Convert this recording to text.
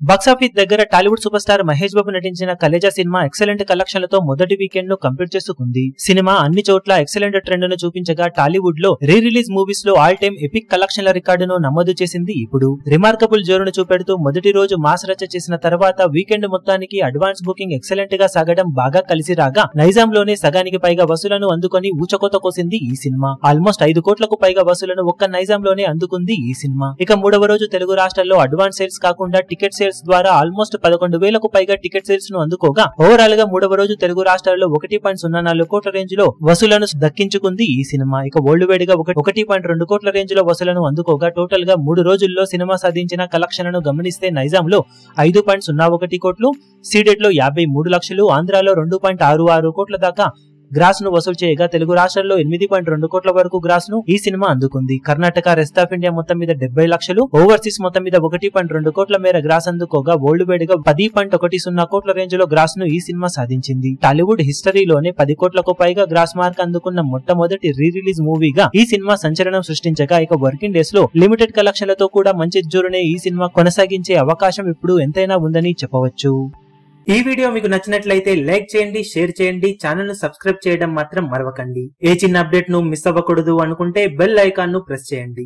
Box office దగ్గర Tollywood super star Mahesh Babu నటించిన Khaleja cinema excellent కలెక్షన్లతో మొదటి వీకెండ్ ను కంప్లీట్ చేసుకుంది. సినిమా అన్ని చోట్ల ఎక్సలెంట్ ట్రెండ్ ను చూపించగా టాలీవుడ్ లో రీ రిలీజ్ మూవీస్ లో ఆల్ టైమ్ ఎపిక్ కలెక్షన్ల రికార్డును నమోదు చేసింది. ఇప్పుడు రిమార్కబుల్ జోరును చూపెడుతూ మొదటి రోజు మాస్ రచ్చ చేసిన తర్వాత వీకెండ్ మొత్తానికి అడ్వాన్స్ బుకింగ్ ఎక్సలెంట్ గా సాగడం బాగా కలిసి రాగా నైజాంలోనే సగానికి పైగా వసూలను అందుకొని ఊచకోత కోసింది ఈ సినిమా. ఆల్మోస్ట్ 5 కోట్లకు పైగా వసూలను ఒక్క నైజాంలోనే అందుకుంది ఈ సినిమా. ఇక మూడవ రోజు తెలుగు రాష్ట్రాల్లో అడ్వాన్స్ సేల్స్ కాకుండా టికెట్ సేల్స్ ద్వారా ఆల్మోస్ట్ 11,000కు పైగా టికెట్ సేల్స్ ను అందుకోగా ఓవరాల్ గా మూడవ రోజు తెలుగు రాష్ట్రాల్లో 1.04 కోట్ల రేంజ్ లో వసూలను దక్కించుకుంది ఈ సినిమా. ఇక వరల్డ్ వైడ్ గా 1.2 కోట్ల రేంజ్ లో వసూలను అందుకోగా టోటల్ గా 3 రోజుల్లో సినిమా సాధించిన కలెక్షన్లను గమనిస్తే నైజాంలో 5.01 కోట్లు, సీడెడ్ లో 53 లక్షలు, ఆంధ్రాలో 2.66 కోట్ల దాకా గ్రాస్ ను వసూలు చేయగా తెలుగు రాష్ట్రాల్లో 8.2 కోట్ల వరకు గ్రాస్ ను ఈ సినిమా అందుకుంది. కర్ణాటక, రెస్ట్ ఆఫ్ ఇండియా మొత్తం మీద 70 లక్షలు, ఓవర్సీస్ మొత్తం మీద 1.2 కోట్ల మేర గ్రాస్ అందుకోగా వరల్డ్ వైడ్ గా 10.10 కోట్ల రేంజ్ లో గ్రాస్ ను ఈ సినిమా సాధించింది. టాలీవుడ్ హిస్టరీలోనే 10 కోట్లకు పైగా గ్రాస్ మార్క్ అందుకున్న మొట్టమొదటి రీ రిలీజ్ మూవీగా ఈ సినిమా సంచలనం సృష్టించగా ఇక వర్కింగ్ డేస్ లో లిమిటెడ్ కలెక్షన్లతో కూడా మంచి జోరునే ఈ సినిమా కొనసాగించే అవకాశం ఇప్పుడు ఎంతైనా ఉందని చెప్పవచ్చు. ఈ వీడియో మీకు నచ్చినట్లయితే లైక్ చేయండి, షేర్ చేయండి, ఛానల్ ను సబ్స్క్రైబ్ చేయడం మాత్రం మరవకండి. ఏ చిన్న అప్డేట్ ను మిస్ అవ్వకూడదు అనుకుంటే బెల్ ఐకాన్ ను ప్రెస్ చేయండి.